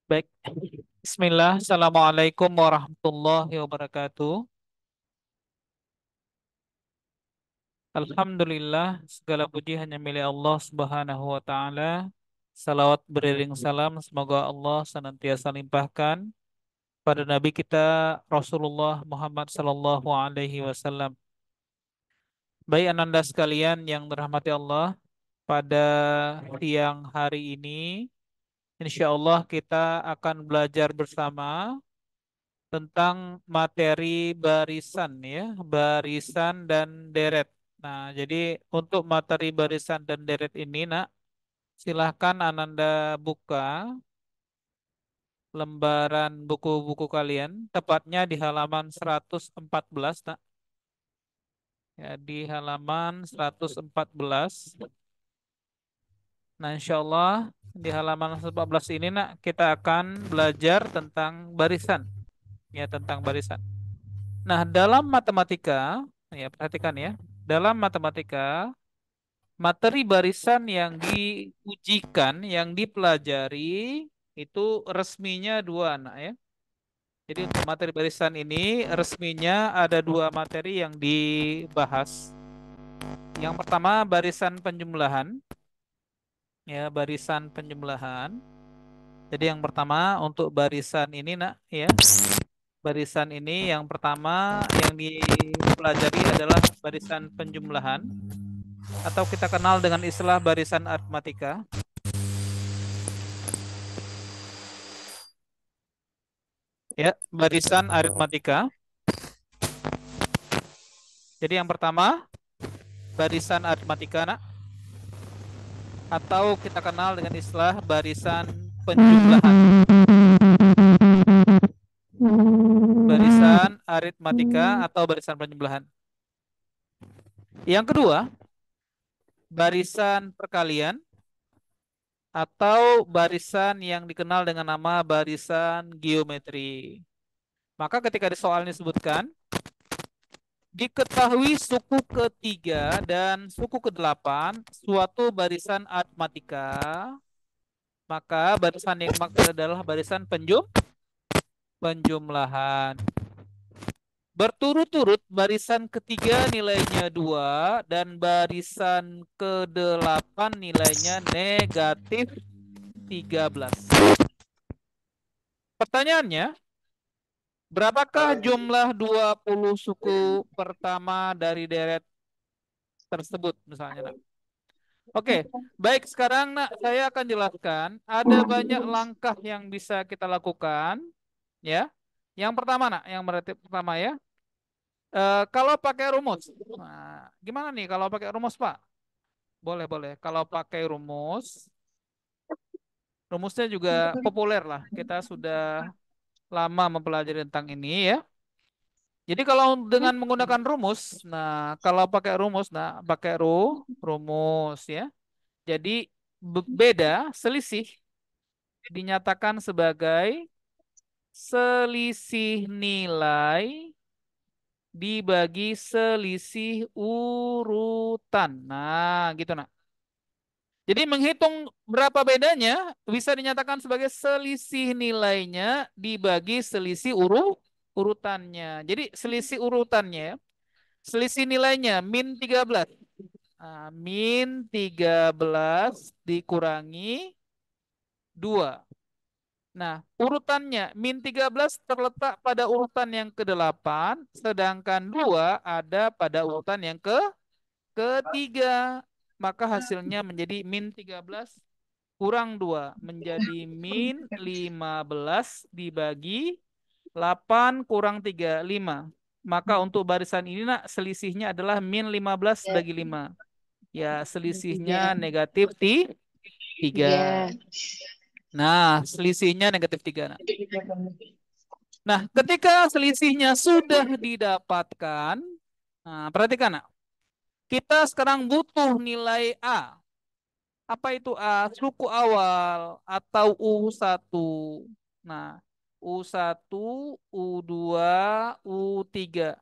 Baik, Bismillah, Assalamualaikum warahmatullahi wabarakatuh. Alhamdulillah, segala puji hanya milik Allah Subhanahu wa Ta'ala. Salawat beriring salam, semoga Allah senantiasa limpahkan pada Nabi kita Rasulullah Muhammad Sallallahu Alaihi Wasallam. Baik ananda sekalian yang dirahmati Allah, pada siang hari ini, insya Allah kita akan belajar bersama tentang materi barisan ya, barisan dan deret. Nah, jadi untuk materi barisan dan deret ini, nak, silahkan Ananda buka lembaran buku-buku kalian, tepatnya di halaman 114, nak. Ya, di halaman 114. Nah, insya Allah di halaman 114 ini, nak, kita akan belajar tentang barisan, ya, tentang barisan. Nah, dalam matematika, ya perhatikan ya, dalam matematika, materi barisan yang diujikan, yang dipelajari, itu resminya dua, anak ya. Jadi untuk materi barisan ini, resminya ada dua materi yang dibahas. Yang pertama, barisan penjumlahan, ya, barisan penjumlahan. Jadi yang pertama untuk barisan ini, nak, ya, barisan ini yang pertama yang dipelajari adalah barisan penjumlahan, atau kita kenal dengan istilah barisan aritmatika. Ya, barisan aritmatika. Jadi yang pertama, barisan aritmatika, nak, atau kita kenal dengan istilah barisan penjumlahan. Barisan aritmatika atau barisan penjumlahan. Yang kedua, barisan perkalian atau barisan yang dikenal dengan nama barisan geometri. Maka ketika di soal ini disebutkan, diketahui suku ketiga dan suku kedelapan suatu barisan aritmatika, maka barisan yang dimaksud adalah barisan penjumlahan. Berturut-turut barisan ketiga nilainya 2 dan barisan kedelapan nilainya negatif 13. Pertanyaannya, berapakah jumlah 20 suku pertama dari deret tersebut misalnya, nak? Oke, baik, sekarang, nak, saya akan jelaskan. Ada banyak langkah yang bisa kita lakukan, ya. Yang pertama, nak, yang berarti pertama ya. Kalau pakai rumus, nah, gimana nih kalau pakai rumus, Pak? Boleh, boleh. Kalau pakai rumus, rumusnya juga populer lah. Kita sudah lama mempelajari tentang ini ya. Jadi kalau dengan menggunakan rumus, nah kalau pakai rumus, nah pakai rumus ya. Jadi beda, selisih dinyatakan sebagai selisih nilai dibagi selisih urutan. Nah, gitu, nak. Jadi menghitung berapa bedanya bisa dinyatakan sebagai selisih nilainya dibagi selisih urutannya. Jadi selisih urutannya, selisih nilainya min 13. Nah, min 13 dikurangi 2. Nah, urutannya min 13 terletak pada urutan yang ke-8, sedangkan 2 ada pada urutan yang ketiga. Maka hasilnya menjadi min 13 kurang 2 menjadi min 15 dibagi 8 kurang 3, 5. Maka untuk barisan ini, nak, selisihnya adalah min 15 bagi 5. Ya, selisihnya negatif 3. Tiga. Nah, selisihnya negatif 3. Nah, ketika selisihnya sudah didapatkan, nah, perhatikan, nak, kita sekarang butuh nilai A. Apa itu A? Suku awal atau U1. Nah, U1, U2, U3.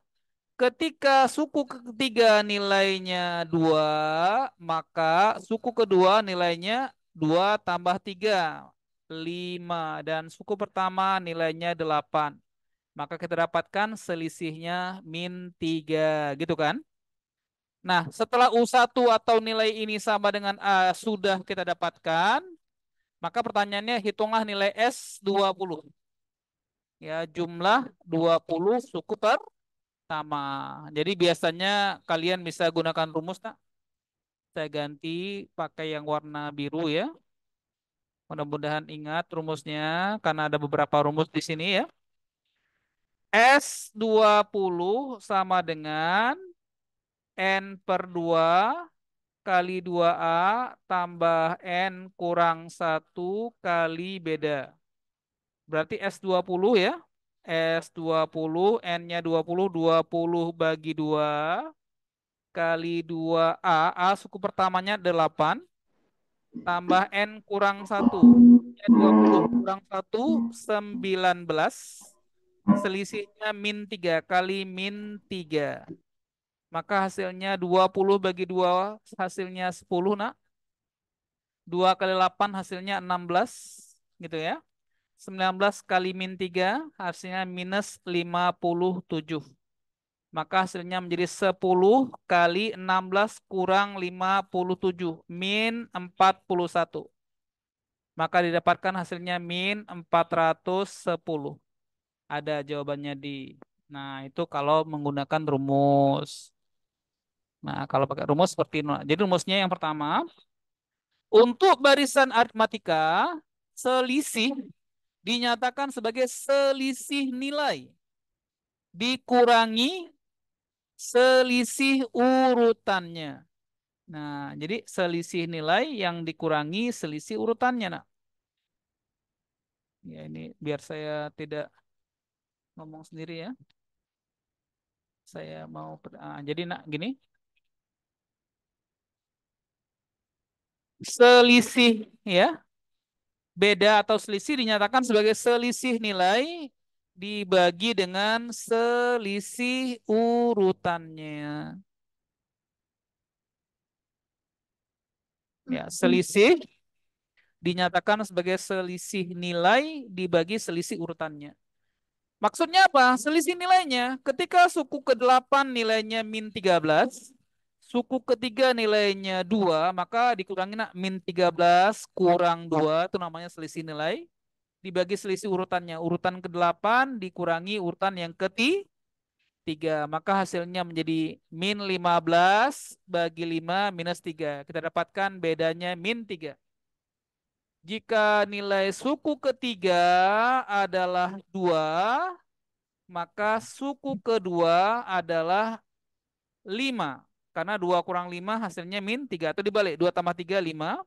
Ketika suku ketiga nilainya 2, maka suku kedua nilainya 2 tambah 3. 5. Dan suku pertama nilainya 8. Maka kita dapatkan selisihnya min 3. Gitu kan? Nah, setelah U1 atau nilai ini sama dengan A sudah kita dapatkan, maka pertanyaannya hitunglah nilai S20. Ya, jumlah 20 suku pertama. Jadi biasanya kalian bisa gunakan rumus, tak? Saya ganti pakai yang warna biru ya. Mudah-mudahan ingat rumusnya karena ada beberapa rumus di sini ya. S20 sama dengan N per 2 kali 2A tambah N kurang 1 kali beda. Berarti S20 ya. S20, N-nya 20 bagi 2 kali 2A. A suku pertamanya 8 tambah N kurang 1. 20 kurang 1, 19. Selisihnya min 3 kali min 3. Maka hasilnya 20 bagi 2 hasilnya 10 nak. 2 kali 8 hasilnya 16 gitu ya. 19 kali min 3 hasilnya minus 57. Maka hasilnya menjadi 10 kali 16 kurang 57 min 41. Maka didapatkan hasilnya min 410. Ada jawabannya di. Nah, itu kalau menggunakan rumus. Nah, kalau pakai rumus seperti ini. Jadi rumusnya yang pertama, untuk barisan aritmatika, selisih dinyatakan sebagai selisih nilai dikurangi selisih urutannya. Nah, jadi selisih nilai yang dikurangi selisih urutannya. Nah, ya ini biar saya tidak ngomong sendiri ya. Saya mau, jadi nak gini, selisih ya, beda atau selisih dinyatakan sebagai selisih nilai dibagi dengan selisih urutannya. Ya, selisih dinyatakan sebagai selisih nilai dibagi selisih urutannya. Maksudnya apa? Selisih nilainya ketika suku ke-8 nilainya min 13, suku ketiga nilainya 2, maka dikurangi nak min 13 kurang 2 itu namanya selisih nilai dibagi selisih urutannya. Urutan ke-8 dikurangi urutan yang ketiga, maka hasilnya menjadi min 15 bagi 5 minus 3. Kita dapatkan bedanya min 3. Jika nilai suku ketiga adalah 2, maka suku kedua adalah 5. Karena 2 kurang 5 hasilnya min 3. Atau dibalik, 2 tambah 3, 5.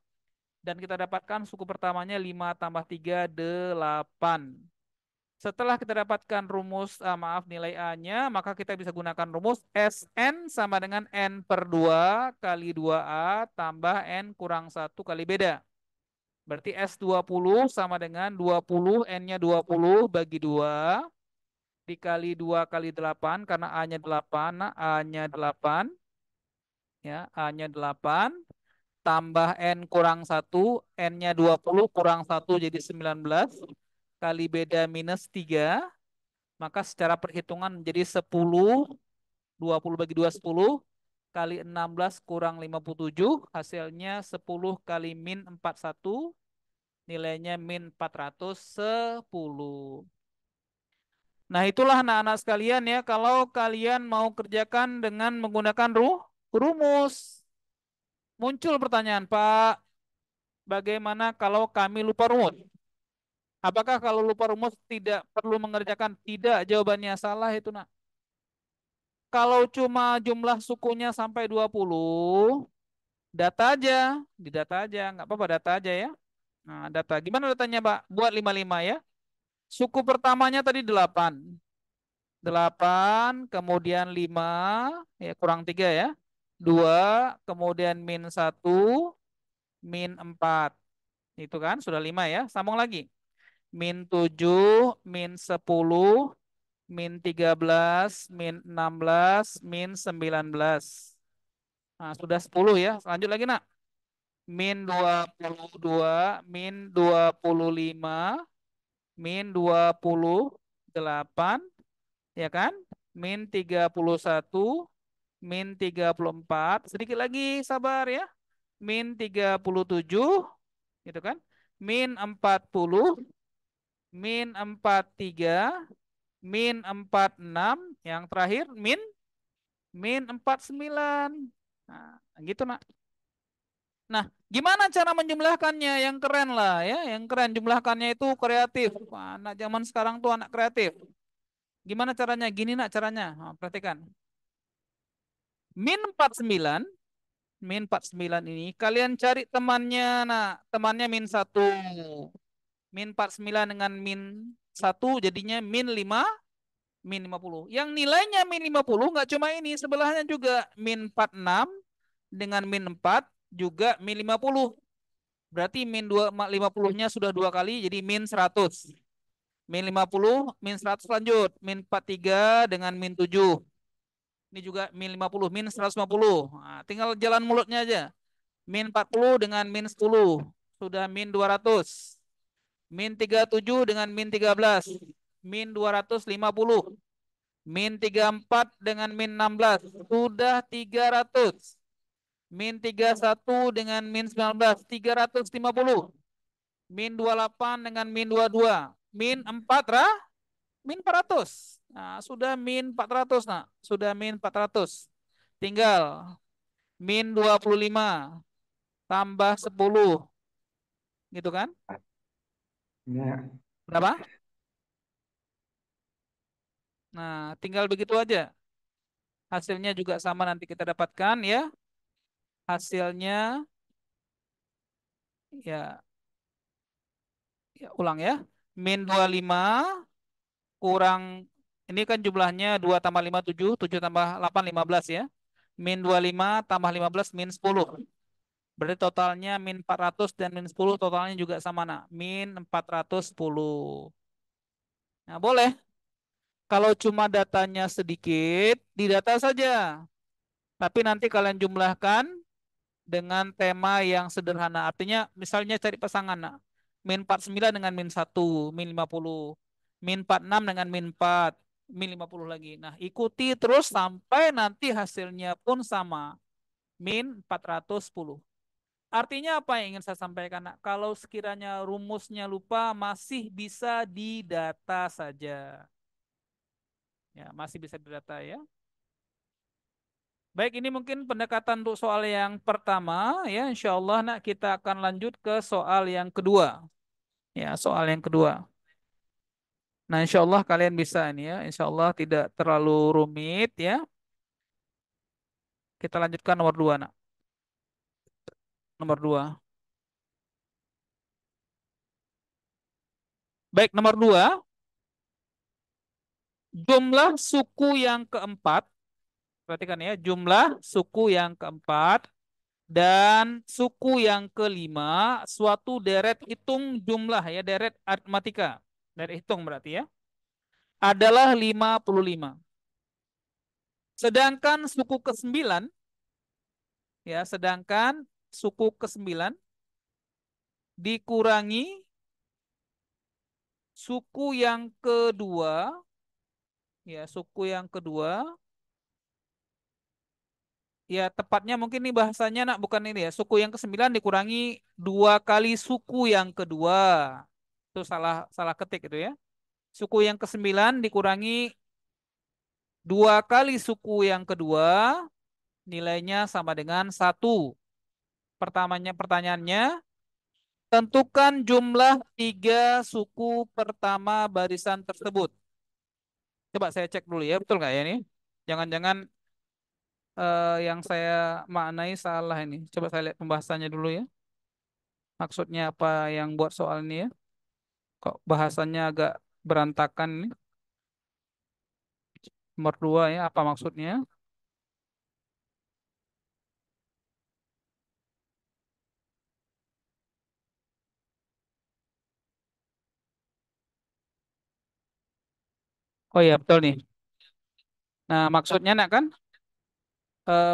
Dan kita dapatkan suku pertamanya 5 tambah 3, 8. Setelah kita dapatkan rumus, maaf nilai A-nya, maka kita bisa gunakan rumus Sn sama dengan N per 2 kali 2A tambah N kurang 1 kali beda. Berarti S20 sama dengan 20, N-nya 20 bagi 2 dikali 2 kali 8 karena A-nya 8, nah A-nya 8 ya, A-nya 8 tambah N kurang 1, N-nya 20 kurang 1 jadi 19 kali beda minus 3, maka secara perhitungan menjadi 10, 20 bagi 2 10 kali 16 kurang 57 hasilnya 10 kali min 41 nilainya min 410. Nah, itulah anak-anak sekalian ya, kalau kalian mau kerjakan dengan menggunakan rumus. Muncul pertanyaan, Pak, bagaimana kalau kami lupa rumus? Apakah kalau lupa rumus tidak perlu mengerjakan? Tidak, jawabannya salah itu, nak. Kalau cuma jumlah sukunya sampai 20, data aja, didata aja, nggak apa-apa data aja ya. Nah, data. Gimana datanya, Pak? Buat 55 ya. Suku pertamanya tadi 8. 8, kemudian 5, ya kurang 3 ya. 2, kemudian min 1, min 4. Itu kan sudah 5 ya. Sambung lagi. Min 7, min 10, min 13, min 16, min 19. Nah, sudah 10 ya. Lanjut lagi, nak. min 22, min 25, min 28, ya kan? Min 31, min 34, sedikit lagi sabar ya. Min 37, gitu kan? Min 40, min 43, min 46, yang terakhir min 49. Nah, gitu nak. Nah, gimana cara menjumlahkannya? Yang keren lah ya, yang keren jumlahkannya itu kreatif. Wah, anak zaman sekarang tuh anak kreatif. Gimana caranya? Gini nak caranya. Nah, perhatikan. Min 49, min 49 ini kalian cari temannya, nak. Temannya min 1. Min 49 dengan min 1 jadinya min 5, min 50. Yang nilainya min 50 nggak cuma ini, sebelahnya juga min 46 dengan min 4 juga min 50. Berarti min 2, 50-nya sudah dua kali jadi min 100. Min 50, min 100 lanjut. Min 43 dengan min 7. Ini juga min 50, min 150. Nah, tinggal jalan mulutnya aja. Min 40 dengan min 10. Sudah min 200. Min 37 dengan min 13. Min 250. Min 34 dengan min 16. Sudah 300. Min 31 dengan min 19. 350. Min 28 dengan min 22. Min 4 min 400. Nah, sudah min 400. Nah, sudah min 400. Tinggal min 25 tambah 10, gitu kan? Ya, Berapa? Nah, tinggal begitu aja. Hasilnya juga sama nanti kita dapatkan ya. Hasilnya ya, ya ulang ya. Min 25 kurang, ini kan jumlahnya 2 tambah 5 7, 7 tambah 8 15 ya. Min 25 tambah 15 min 10. Berarti totalnya min 400 dan min 10 totalnya juga sama nak. Min 410. Nah, boleh. Kalau cuma datanya sedikit, didata saja. Tapi nanti kalian jumlahkan dengan tema yang sederhana. Artinya misalnya cari pasangan nak. Min 49 dengan min 1, min 50. Min 46 dengan min 4, min 50 lagi. Nah, ikuti terus sampai nanti hasilnya pun sama. Min 410. Artinya apa yang ingin saya sampaikan, nak? Kalau sekiranya rumusnya lupa, masih bisa didata saja. Ya, masih bisa didata ya. Baik, ini mungkin pendekatan untuk soal yang pertama ya. Insya Allah nak kita akan lanjut ke soal yang kedua. Ya, soal yang kedua. Nah, insya Allah kalian bisa ini ya. Insya Allah tidak terlalu rumit ya. Kita lanjutkan nomor dua, nak. Nomor dua. Baik, nomor dua. Jumlah suku yang keempat. Perhatikan ya. Jumlah suku yang keempat dan suku yang kelima. Suatu deret hitung jumlah ya. Deret aritmatika. Deret hitung berarti ya. Adalah 55. Sedangkan suku ke-9 ya, sedangkan suku ke-9 dikurangi suku yang kedua ya, suku yang kedua ya, tepatnya mungkin ini bahasanya nak bukan ini ya, suku yang ke-9 dikurangi dua kali suku yang kedua. Itu salah salah ketik itu ya. Suku yang ke-9 dikurangi dua kali suku yang kedua, nilainya sama dengan satu. Pertanyaannya, tentukan jumlah tiga suku pertama barisan tersebut. Coba saya cek dulu ya, betul nggak ya ini? Jangan-jangan yang saya maknai salah ini. Coba saya lihat pembahasannya dulu ya. Maksudnya apa yang buat soal ini ya? Kok bahasanya agak berantakan ini? Nomor dua ya, apa maksudnya? Oh iya betul nih. Nah maksudnya nak kan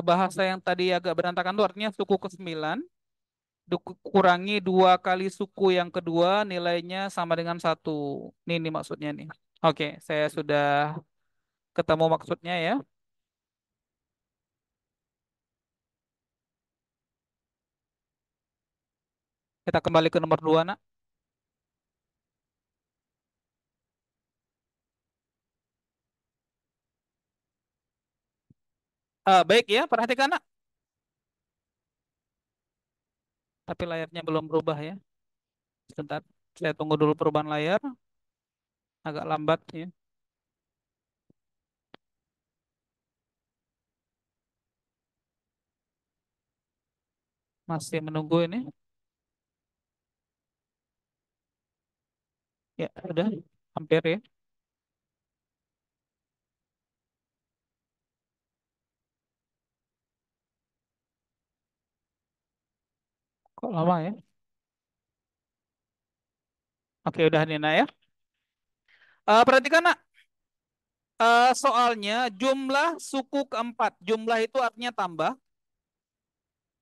bahasa yang tadi agak berantakan itu artinya suku ke-9 Kurangi 2 kali suku yang kedua nilainya sama dengan 1. Ini maksudnya nih. Oke, saya sudah ketemu maksudnya ya. Kita kembali ke nomor 2 nak. Baik ya, perhatikan nak. Tapi layarnya belum berubah ya. Sebentar, saya tunggu dulu perubahan layar. Agak lambat ya. Masih menunggu ini. Ya, udah hampir ya. Kok lama ya? Oke, udah Nina ya. Perhatikan nak. Soalnya jumlah suku keempat. Jumlah itu artinya tambah.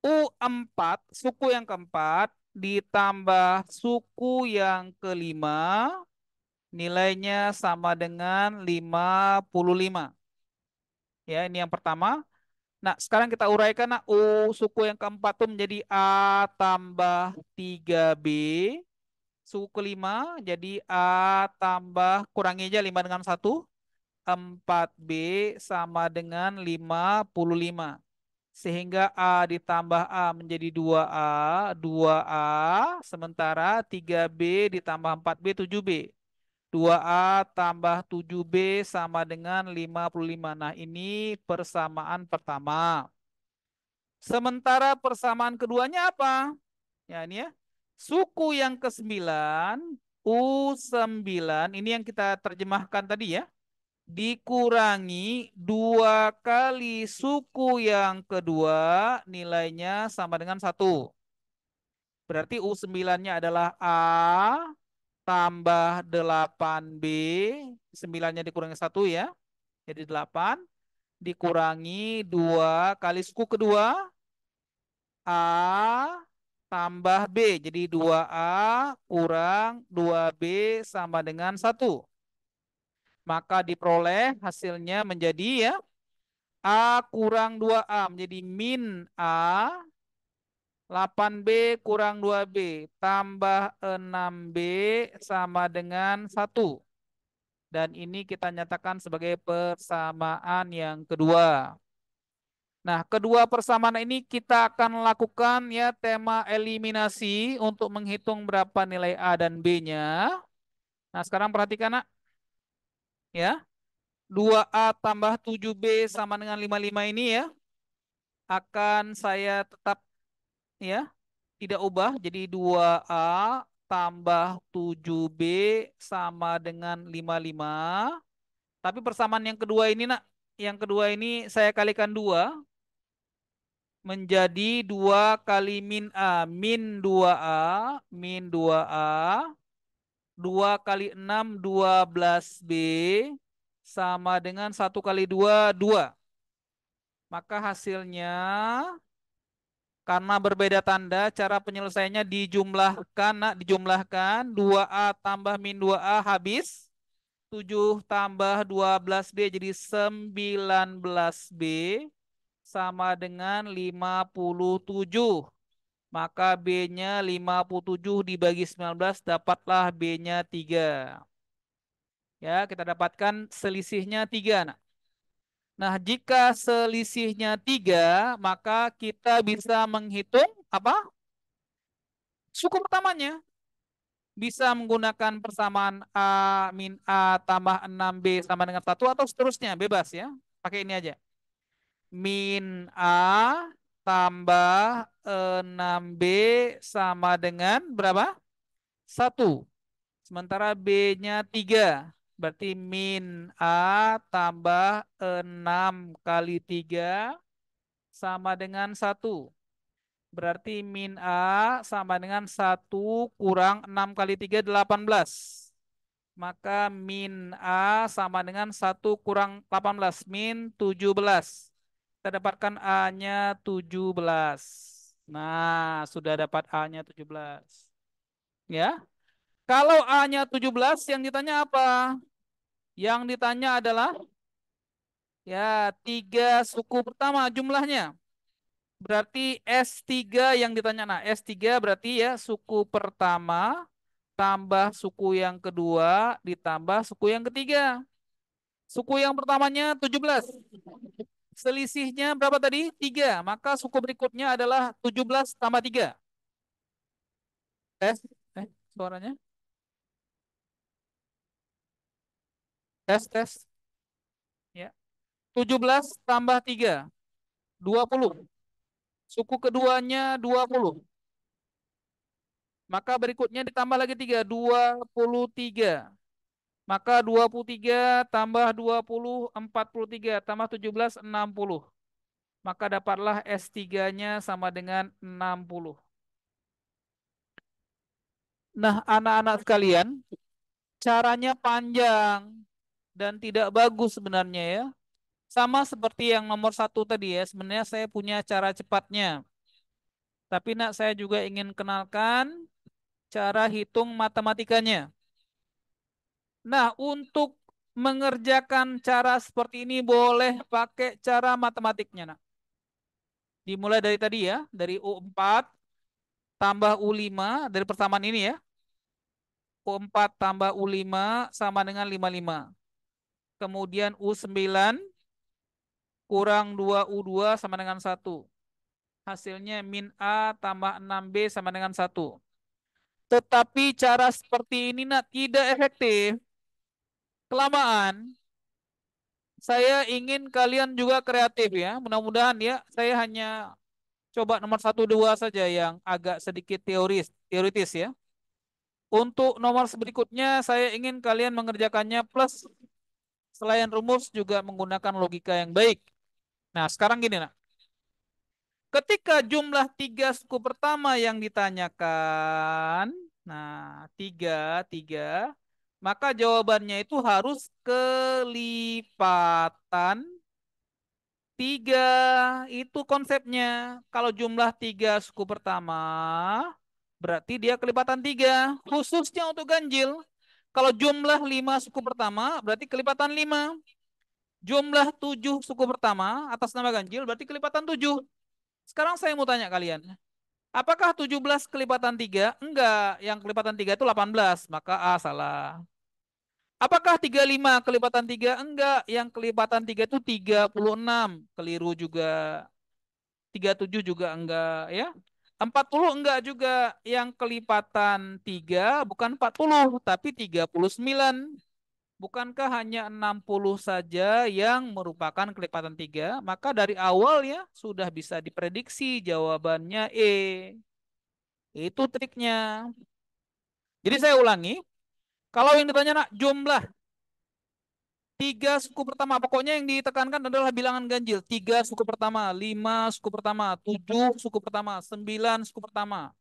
U4, suku yang keempat, ditambah suku yang kelima, nilainya sama dengan 55. Ya, ini yang pertama. Nah, sekarang kita uraikan, nah, suku yang keempat itu menjadi A tambah 3B. Suku kelima jadi A tambah, kurangi aja 5 dengan 1. 4B sama dengan 55. Sehingga A ditambah A menjadi 2A, sementara 3B ditambah 4B 7B. 2A tambah 7B sama dengan 55. Nah, ini persamaan pertama. Sementara persamaan keduanya apa? Ya, ini ya. Suku yang ke-9, U9, ini yang kita terjemahkan tadi ya, dikurangi 2 kali suku yang kedua, nilainya sama dengan 1. Berarti U9-nya adalah A tambah 8B, 9-nya dikurangi 1 ya, jadi 8, dikurangi 2 kali suku kedua, A tambah B, jadi 2A kurang 2B sama dengan 1. Maka diperoleh hasilnya menjadi ya, A kurang 2A menjadi min A, 8B kurang 2B tambah 6B sama dengan 1. Dan ini kita nyatakan sebagai persamaan yang kedua. Nah, kedua persamaan ini kita akan lakukan ya tema eliminasi untuk menghitung berapa nilai A dan B-nya. Nah, sekarang perhatikan nak, ya. 2A tambah 7B sama dengan 55 ini ya akan saya tetap ya tidak ubah jadi 2A tambah 7B sama dengan 55. Tapi persamaan yang kedua ini nak, yang kedua ini saya kalikan 2 menjadi 2 kali min A, min 2A, min 2A, 2 kali 6 12B sama dengan 1 kali 2 2. Maka hasilnya karena berbeda tanda, cara penyelesaiannya dijumlahkan, nak, dijumlahkan 2A tambah min 2A habis, 7 tambah 12B jadi 19B sama dengan 57. Maka B-nya 57 dibagi 19 dapatlah B-nya 3. Ya, kita dapatkan selisihnya 3. Nah, jika selisihnya 3, maka kita bisa menghitung apa? Suku pertamanya. Bisa menggunakan persamaan A min A tambah 6B sama dengan 1 atau seterusnya, bebas ya. Pakai ini aja. Min A tambah 6B sama dengan berapa? 1. Sementara B-nya 3. Berarti min A tambah 6 kali 3 sama dengan 1. Berarti min A sama dengan 1 kurang 6 kali 3 18. Maka min A sama dengan 1 kurang 18. Min 17. Kita dapatkan A-nya 17. Nah, sudah dapat A-nya 17. Ya. Kalau A-nya 17, yang ditanya apa? Yang ditanya adalah ya tiga suku pertama jumlahnya. Berarti S3 yang ditanya. Nah, S3 berarti ya suku pertama tambah suku yang kedua ditambah suku yang ketiga. Suku yang pertamanya 17. Selisihnya berapa tadi? 3. Maka suku berikutnya adalah 17 tambah 3. Tes. Suaranya. Tes, tes. Ya. 17 tambah 3. 20. Suku keduanya 20. Maka berikutnya ditambah lagi 3. 23. Maka 23 tambah 20, 43. Tambah 17, 60. Maka dapatlah S3-nya sama dengan 60. Nah, anak-anak sekalian, caranya panjang dan tidak bagus sebenarnya ya. Sama seperti yang nomor satu tadi ya, sebenarnya saya punya cara cepatnya. Tapi nak saya juga ingin kenalkan cara hitung matematikanya. Nah, untuk mengerjakan cara seperti ini boleh pakai cara matematiknya. Nah, dimulai dari tadi ya, dari U4 tambah U5, dari persamaan ini ya. U4 tambah U5 sama dengan 55. Kemudian U9 kurang 2U2 sama dengan 1. Hasilnya min A tambah 6B sama dengan 1. Tetapi cara seperti ini nak tidak efektif. Kelamaan, saya ingin kalian juga kreatif ya. Mudah-mudahan ya, saya hanya coba nomor satu dua saja yang agak sedikit teoritis ya. Untuk nomor berikutnya, saya ingin kalian mengerjakannya plus selain rumus juga menggunakan logika yang baik. Nah, sekarang gini nak. Ketika jumlah tiga suku pertama yang ditanyakan, nah tiga, maka jawabannya itu harus kelipatan tiga. Itu konsepnya. Kalau jumlah tiga suku pertama, berarti dia kelipatan tiga. Khususnya untuk ganjil. Kalau jumlah lima suku pertama, berarti kelipatan lima. Jumlah tujuh suku pertama atas nama ganjil, berarti kelipatan tujuh. Sekarang saya mau tanya kalian. Apakah 17 kelipatan 3? Enggak, yang kelipatan 3 itu 18, maka A salah. Apakah 35 kelipatan 3? Enggak, yang kelipatan 3 itu 36, keliru juga. 37 juga enggak ya. 40 enggak juga, yang kelipatan 3 bukan 40, tapi 39. Bukankah hanya 60 saja yang merupakan kelipatan 3? Maka dari awal ya sudah bisa diprediksi jawabannya E. Itu triknya. Jadi saya ulangi, kalau yang ditanya nak jumlah tiga suku pertama, pokoknya yang ditekankan adalah bilangan ganjil. Tiga suku pertama, lima suku pertama, tujuh suku pertama, sembilan suku pertama.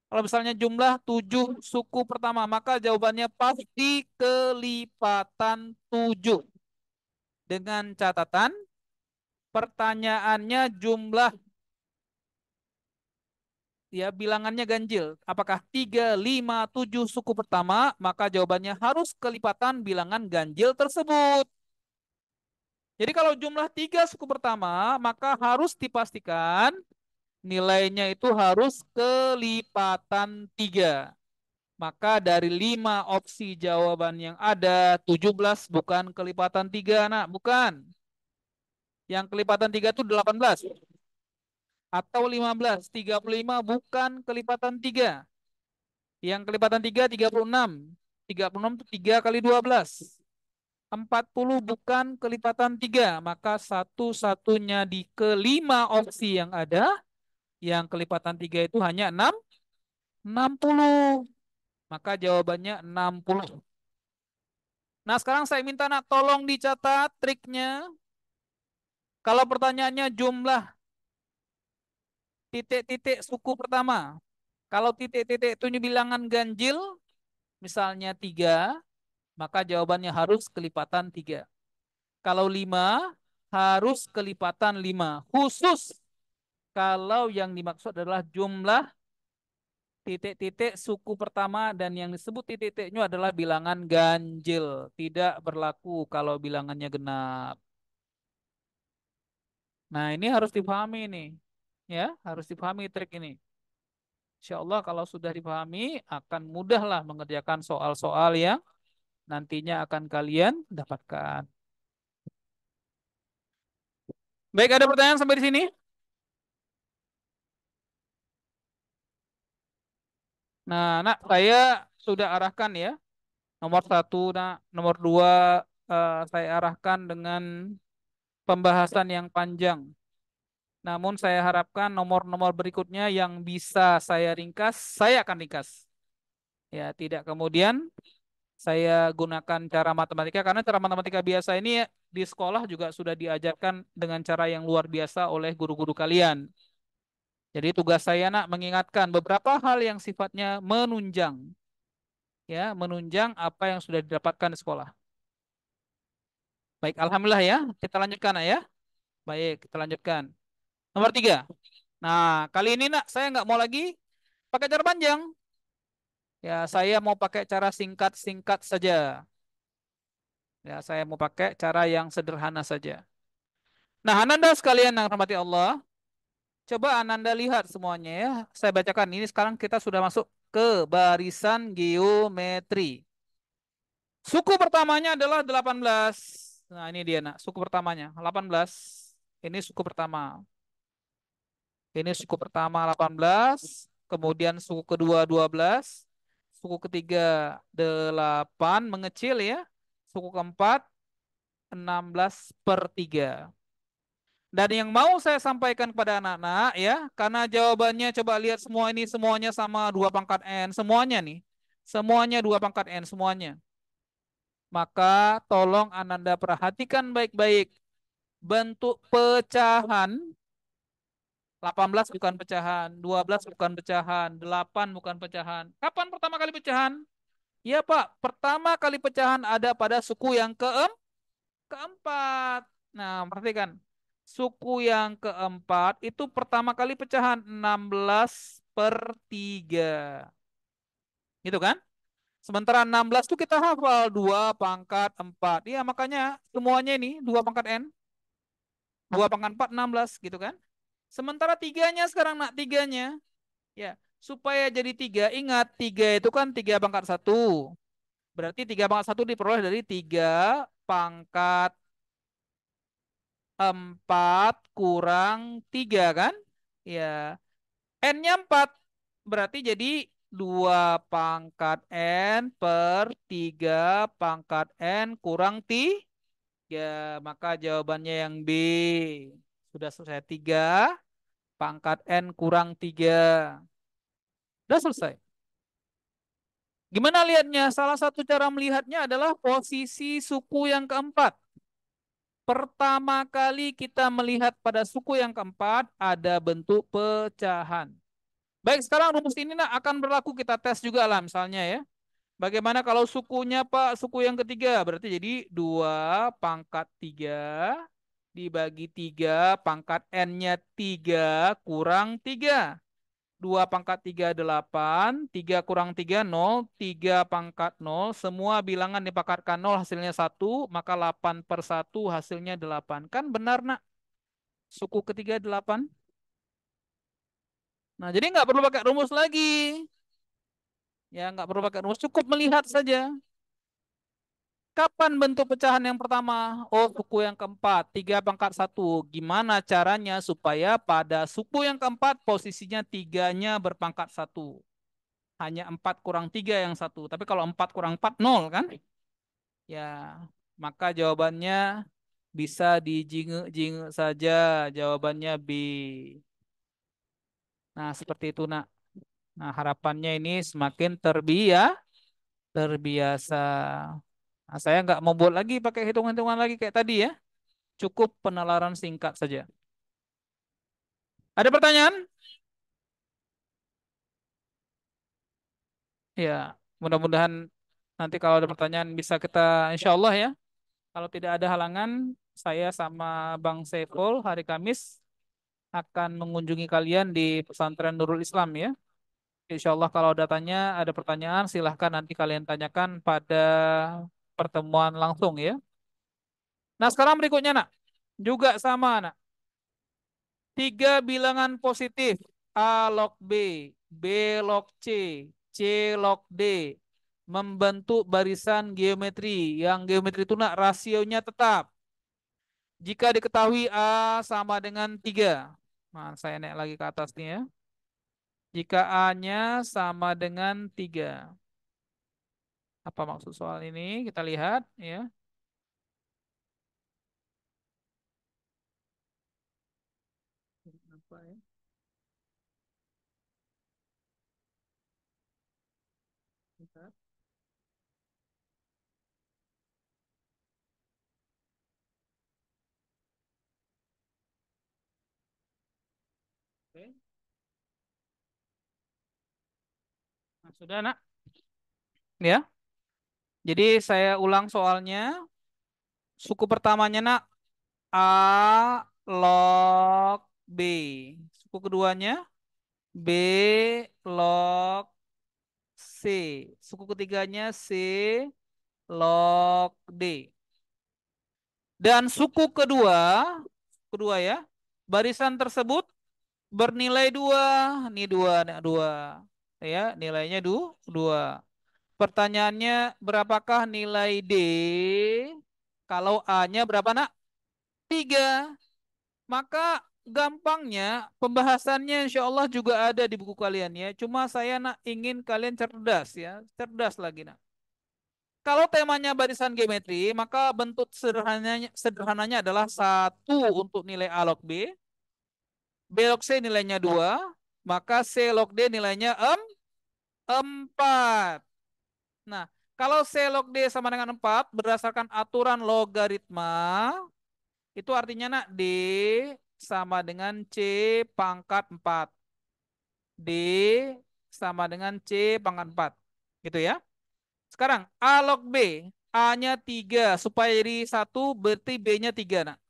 Kalau misalnya jumlah tujuh suku pertama, maka jawabannya pasti kelipatan tujuh. Dengan catatan pertanyaannya jumlah ya bilangannya ganjil. Apakah 3, 5, 7 suku pertama? Maka jawabannya harus kelipatan bilangan ganjil tersebut. Jadi kalau jumlah 3 suku pertama, maka harus dipastikan nilainya itu harus kelipatan 3. Maka dari 5 opsi jawaban yang ada, 17 bukan kelipatan 3, nak. Bukan. Yang kelipatan 3 itu 18. Atau 15. 35 bukan kelipatan 3. Yang kelipatan 3, 36. 36 itu 3 kali 12. 40 bukan kelipatan 3. Maka satu-satunya di kelima opsi yang ada, yang kelipatan 3 itu hanya 6, 60. Maka jawabannya 60. Nah sekarang saya minta nak tolong dicatat triknya. Kalau pertanyaannya jumlah titik-titik suku pertama. Kalau titik-titik itu bilangan ganjil, misalnya 3, maka jawabannya harus kelipatan 3. Kalau 5, harus kelipatan 5. Khusus kalau yang dimaksud adalah jumlah titik-titik suku pertama dan yang disebut titik-titiknya adalah bilangan ganjil. Tidak berlaku kalau bilangannya genap. Nah, ini harus dipahami nih. Ya, harus dipahami trik ini. Insya Allah kalau sudah dipahami akan mudahlah mengerjakan soal-soal yang nantinya akan kalian dapatkan. Baik, ada pertanyaan sampai di sini? Nah, nak, saya sudah arahkan ya. Nomor satu, nak. Nomor dua, saya arahkan dengan pembahasan yang panjang. Namun saya harapkan nomor-nomor berikutnya yang bisa saya ringkas, saya akan ringkas. Ya, tidak kemudian saya gunakan cara matematika karena cara matematika biasa ini di sekolah juga sudah diajarkan dengan cara yang luar biasa oleh guru-guru kalian. Jadi tugas saya nak mengingatkan beberapa hal yang sifatnya menunjang, ya, menunjang apa yang sudah didapatkan di sekolah. Baik, alhamdulillah ya. Kita lanjutkan ya. Baik, kita lanjutkan. Nomor tiga. Nah, kali ini nak saya nggak mau lagi pakai cara panjang. Ya, saya mau pakai cara singkat-singkat saja. Ya, saya mau pakai cara yang sederhana saja. Nah, Ananda sekalian yang rahmati Allah, coba Ananda lihat semuanya ya. Saya bacakan. Ini sekarang kita sudah masuk ke barisan geometri. Suku pertamanya adalah 18. Nah, ini dia nak, suku pertamanya 18. Ini suku pertama. Ini suku pertama 18, kemudian suku kedua 12, suku ketiga 8 mengecil ya. Suku keempat 16/3. Dan yang mau saya sampaikan kepada anak-anak ya, karena jawabannya coba lihat semua ini semuanya sama 2 pangkat N, semuanya nih. Semuanya 2 pangkat N semuanya. Maka tolong Ananda perhatikan baik-baik bentuk pecahan. 18 bukan pecahan, 12 bukan pecahan, 8 bukan pecahan. Kapan pertama kali pecahan? Ya Pak, pertama kali pecahan ada pada suku yang keempat. Nah, perhatikan. Suku yang keempat itu pertama kali pecahan 16/3. Gitu kan? Sementara 16 itu kita hafal 2 pangkat 4. Iya, makanya semuanya ini 2 pangkat N. 2 pangkat 4, 16 gitu kan? Sementara tiganya sekarang nak tiganya. Ya, supaya jadi 3, ingat 3 itu kan 3 pangkat 1. Berarti 3 pangkat 1 diperoleh dari 3 pangkat 4 kurang 3 kan? Ya, N-nya 4. Berarti jadi 2 pangkat N per 3 pangkat N kurang 3. Maka jawabannya yang B. Sudah selesai. 3 pangkat N kurang 3. Sudah selesai. Gimana lihatnya? Salah satu cara melihatnya adalah posisi suku yang keempat. Pertama kali kita melihat pada suku yang keempat ada bentuk pecahan. Baik, sekarang rumus ini nak akan berlaku kita tes juga lah misalnya ya. Bagaimana kalau sukunya Pak, suku yang ketiga? Berarti jadi 2 pangkat 3 dibagi 3 pangkat N-nya 3 kurang 3. 2 pangkat 3 8, 3 kurang 3 0, 3 pangkat 0, semua bilangan dipangkatkan 0 hasilnya 1, maka 8/1 hasilnya 8. Kan benar nak? Suku ketiga 8. Nah, jadi nggak perlu pakai rumus lagi. Ya, nggak perlu pakai rumus, cukup melihat saja. Kapan bentuk pecahan yang pertama? Oh, suku yang keempat, 3 pangkat 1. Gimana caranya supaya pada suku yang keempat posisinya tiganya berpangkat 1? Hanya 4 kurang 3 yang satu. Tapi kalau 4 kurang 4, 0 kan? Ya, maka jawabannya bisa dijinge-jinge saja. Jawabannya B. Nah, seperti itu, nak. Nah, harapannya ini semakin terbiasa. Nah, saya nggak mau buat lagi pakai hitung-hitungan lagi kayak tadi ya. Cukup penalaran singkat saja. Ada pertanyaan? Ya, mudah-mudahan nanti kalau ada pertanyaan bisa kita, insya Allah ya. Kalau tidak ada halangan, saya sama Bang Saiful hari Kamis akan mengunjungi kalian di pesantren Nurul Islam ya. Insya Allah kalau datanya ada pertanyaan silahkan nanti kalian tanyakan pada pertemuan langsung ya. Nah sekarang berikutnya nak, juga sama nak. Tiga bilangan positif A log B, B log C, C log D membentuk barisan geometri yang geometri itu nak rasionya tetap. Jika diketahui A sama dengan 3. Nah, saya naik lagi ke atas nih ya. Jika A-nya sama dengan 3. Apa maksud soal ini? Kita lihat ya. Apa ya? Bentar. Oke. Nah, sudah nak. Ya. Jadi saya ulang soalnya. Suku pertamanya nak A log B. Suku keduanya B log C. Suku ketiganya C log D. Dan suku kedua ya, barisan tersebut bernilai 2. Nih 2, nih 2. Ya, nilainya 2. Pertanyaannya, berapakah nilai D kalau A-nya berapa nak? 3. Maka gampangnya pembahasannya insya Allah juga ada di buku kalian ya. Cuma saya nak ingin kalian cerdas ya, cerdas lagi nak. Kalau temanya barisan geometri, maka bentuk sederhananya adalah satu untuk nilai A log B, B log C nilainya 2, maka C log D nilainya 4. Nah, kalau C log D sama dengan 4 berdasarkan aturan logaritma, itu artinya nak D sama dengan C pangkat 4. D sama dengan C pangkat 4. Gitu ya. Sekarang A log B. A-nya 3. Supaya jadi 1 berarti B-nya 3. Nah,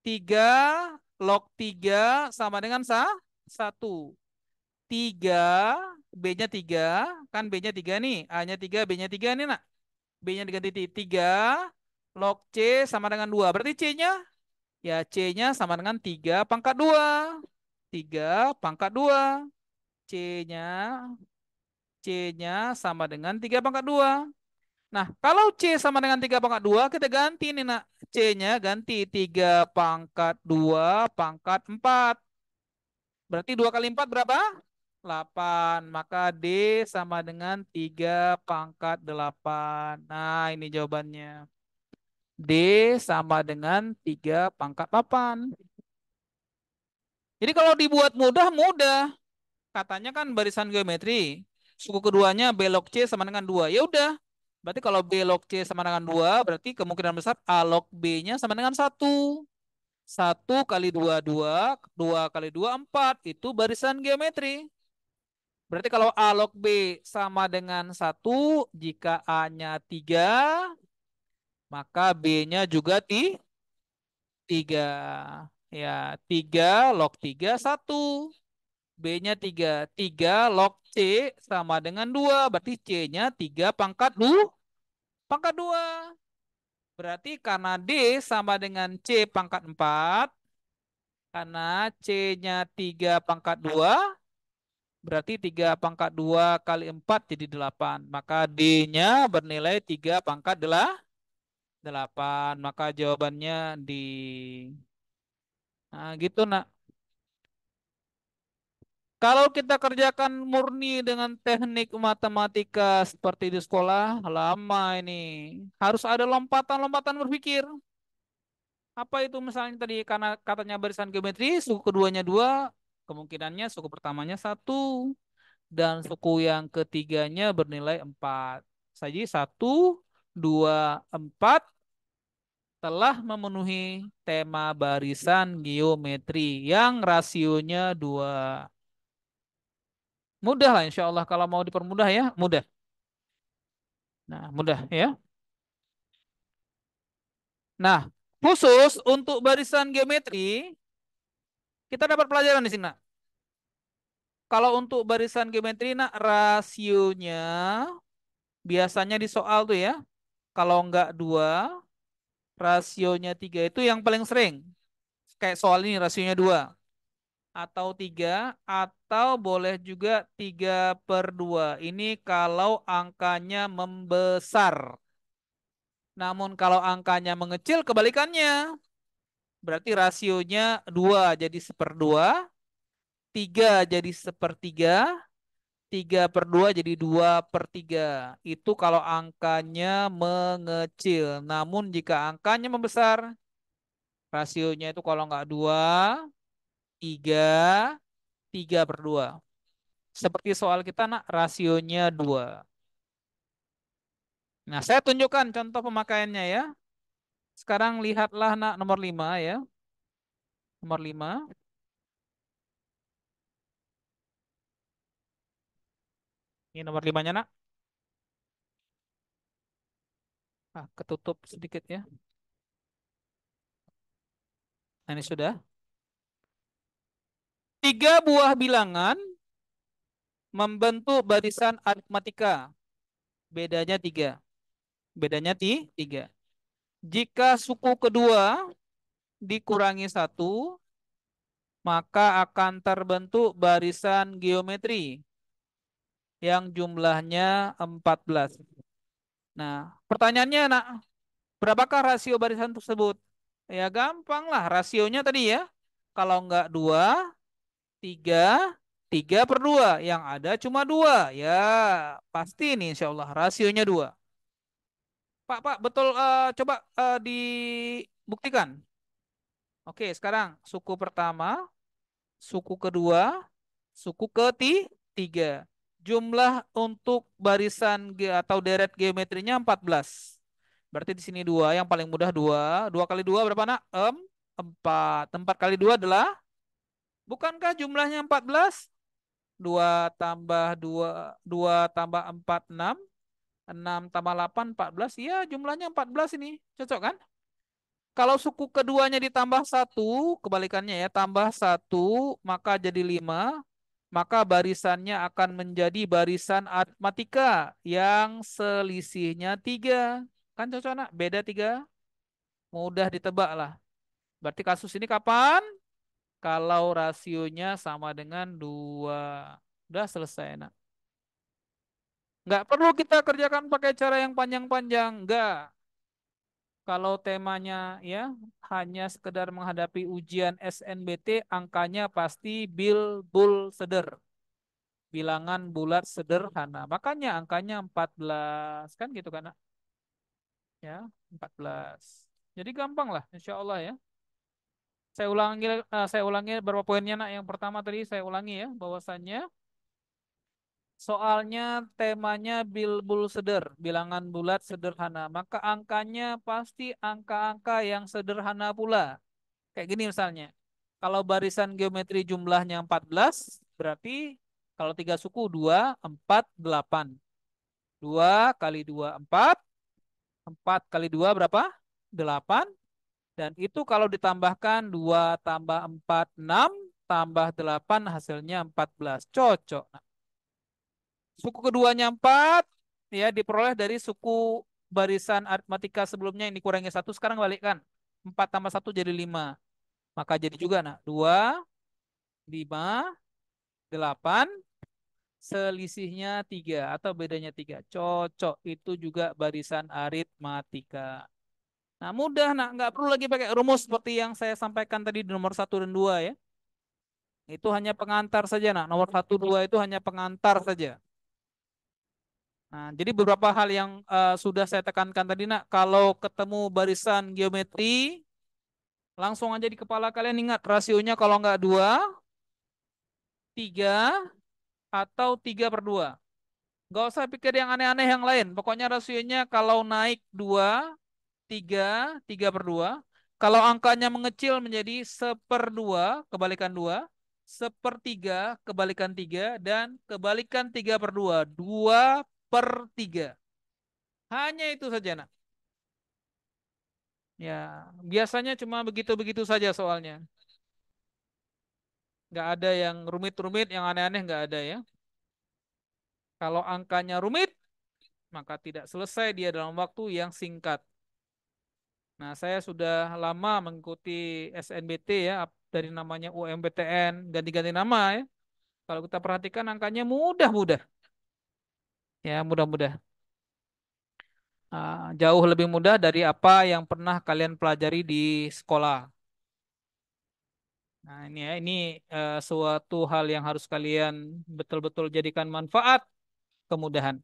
3 log 3 sama dengan 1. 3 B-nya 3. Kan B-nya 3 nih. A-nya 3, B-nya 3 nih nak. B-nya diganti 3. Log C sama dengan 2. Berarti C-nya? Ya C-nya sama dengan 3 pangkat 2. 3 pangkat 2. C-nya C-nya sama dengan 3 pangkat 2. Nah, kalau C sama dengan 3 pangkat 2, kita ganti nih, nak. C-nya ganti 3 pangkat 2 pangkat 4. Berarti 2 kali 4 berapa? 8. Maka D sama dengan 3 pangkat 8. Nah, ini jawabannya. D sama dengan 3 pangkat 8. Jadi kalau dibuat mudah, mudah. Katanya kan barisan geometri. Suku keduanya B log C sama dengan 2. Ya udah. Berarti kalau B log C sama dengan 2, berarti kemungkinan besar A log B-nya sama dengan 1. 1 kali 2 2. 2 kali 2 4. Itu barisan geometri. Berarti kalau A log B sama dengan 1, jika A-nya 3, maka B-nya juga 3. Ya, 3 log 3 1. B-nya 3. 3 log C sama dengan 2. Berarti C-nya 3 pangkat 2. Pangkat 2. Berarti karena D sama dengan C pangkat 4. Karena C-nya 3 pangkat 2. Berarti 3 pangkat 2 kali 4 jadi 8. Maka D-nya bernilai 3 pangkat 8. Maka jawabannya di... Nah gitu nak. Kalau kita kerjakan murni dengan teknik matematika seperti di sekolah, lama ini. Harus ada lompatan-lompatan berpikir. Apa itu misalnya tadi karena katanya barisan geometri, suku keduanya 2, kemungkinannya suku pertamanya 1 dan suku yang ketiganya bernilai 4. Jadi 1, 2, 4 telah memenuhi tema barisan geometri yang rasionya 2. Mudah lah insya Allah kalau mau dipermudah ya, mudah. Nah, mudah ya. Nah, khusus untuk barisan geometri, Kita dapat pelajaran di sini, nak. Kalau untuk barisan geometri, nak, rasionya biasanya di soal tuh ya. Kalau nggak dua, rasionya tiga itu yang paling sering. Kayak soal ini rasionya dua. Atau tiga, atau boleh juga 3/2. Ini kalau angkanya membesar. Namun kalau angkanya mengecil, kebalikannya. Berarti rasionya 2 jadi 1/2, 3 jadi 1/3, 3/2 jadi 2/3. Itu kalau angkanya mengecil. Namun jika angkanya membesar, rasionya itu kalau nggak 2, 3, 3/2. Seperti soal kita, nak, rasionya 2. Nah, saya tunjukkan contoh pemakaiannya ya. Sekarang lihatlah, nak, nomor 5 ya. Nomor 5. Ini nomor limanya, nak. Ketutup sedikit ya. Nah, ini sudah. Tiga buah bilangan membentuk barisan aritmatika. Bedanya tiga. Bedanya tiga. Jika suku kedua dikurangi satu, maka akan terbentuk barisan geometri yang jumlahnya 14. Nah, pertanyaannya, nak, berapakah rasio barisan tersebut? Ya gampang lah, rasionya tadi ya. Kalau enggak dua, tiga, 3/2. Yang ada cuma dua. Ya, pasti ini insya Allah rasionya dua. Pak, betul, coba dibuktikan. Oke, sekarang suku pertama, suku kedua, suku ketiga. Jumlah untuk barisan atau deret geometrinya 14. Berarti di sini dua, yang paling mudah dua. Dua kali dua berapa, nak? Empat. Empat kali dua adalah, bukankah jumlahnya 14? Dua tambah dua, dua tambah empat, enam. Enam tambah 8, 14. Iya, jumlahnya 14 ini. Cocok kan? Kalau suku keduanya ditambah satu, kebalikannya ya, tambah satu, maka jadi 5. Maka barisannya akan menjadi barisan aritmatika yang selisihnya 3. Kan cocok, nak? Beda 3. Mudah ditebak lah. Berarti kasus ini kapan? Kalau rasionya sama dengan 2. Udah selesai, nak. Nggak perlu kita kerjakan pakai cara yang panjang-panjang. Nggak. Kalau temanya ya hanya sekedar menghadapi ujian SNBT, angkanya pasti bul seder. Bilangan bulat sederhana. Makanya angkanya 14. Kan gitu kan, nak? Ya, 14. Jadi gampang lah, insya Allah ya. Saya ulangi beberapa poinnya, nak. Yang pertama tadi saya ulangi ya, bahwasannya soalnya temanya bul seder, bilangan bulat sederhana. Maka angkanya pasti angka-angka yang sederhana pula. Kayak gini misalnya. Kalau barisan geometri jumlahnya 14, berarti kalau tiga suku 2, 4, 8. 2 kali 2, 4. 4 kali 2 berapa? 8. Dan itu kalau ditambahkan 2 tambah 4, 6. Tambah 8 hasilnya 14. Cocok. Nah, suku keduanya 4. Ya, diperoleh dari suku barisan aritmatika sebelumnya yang dikurangi satu. Sekarang balikkan. 4 tambah satu jadi 5. Maka jadi juga, nah, 2, 5, 8, selisihnya 3 atau bedanya 3. Cocok, itu juga barisan aritmatika. Nah, mudah, nak, nggak perlu lagi pakai rumus seperti yang saya sampaikan tadi di nomor satu dan 2 ya. Itu hanya pengantar saja, nak. Nomor satu 2 itu hanya pengantar saja. Nah, jadi beberapa hal yang sudah saya tekankan tadi, nak. Kalau ketemu barisan geometri, langsung aja di kepala kalian ingat rasionya kalau nggak 2, 3, atau 3/2. Nggak usah pikir yang aneh-aneh yang lain. Pokoknya rasionya kalau naik 2, 3, 3/2. Kalau angkanya mengecil menjadi 1/2, kebalikan 2. 1/3, kebalikan 3. Dan kebalikan 3/2. 2/3. Hanya itu saja, nak. Ya, biasanya cuma begitu-begitu saja soalnya. Nggak ada yang rumit-rumit, yang aneh-aneh nggak ada ya. Kalau angkanya rumit, maka tidak selesai dia dalam waktu yang singkat. Nah, saya sudah lama mengikuti SNBT ya, dari namanya UMPTN, ganti-ganti nama ya. Kalau kita perhatikan angkanya mudah-mudah, ya mudah-mudah. Jauh lebih mudah dari apa yang pernah kalian pelajari di sekolah. Nah, ini ya, ini suatu hal yang harus kalian betul-betul jadikan manfaat, kemudahan.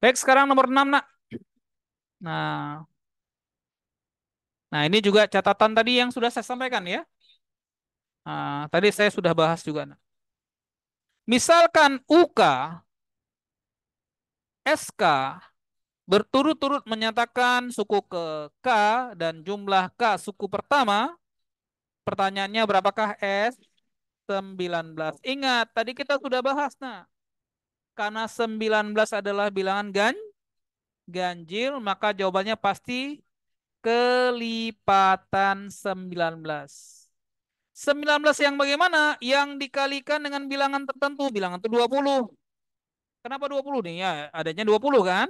Baik, sekarang nomor 6 nak. Nah, nah ini juga catatan tadi yang sudah saya sampaikan ya. Tadi saya sudah bahas juga. Nak. Misalkan UK, SK berturut-turut menyatakan suku ke K dan jumlah K suku pertama, pertanyaannya berapakah S? 19. Ingat, tadi kita sudah bahas, nah. Karena 19 adalah bilangan ganjil, maka jawabannya pasti kelipatan 19. 19 yang bagaimana? Yang dikalikan dengan bilangan tertentu. Bilangan itu 20. Kenapa 20 nih? Ya, adanya 20 kan?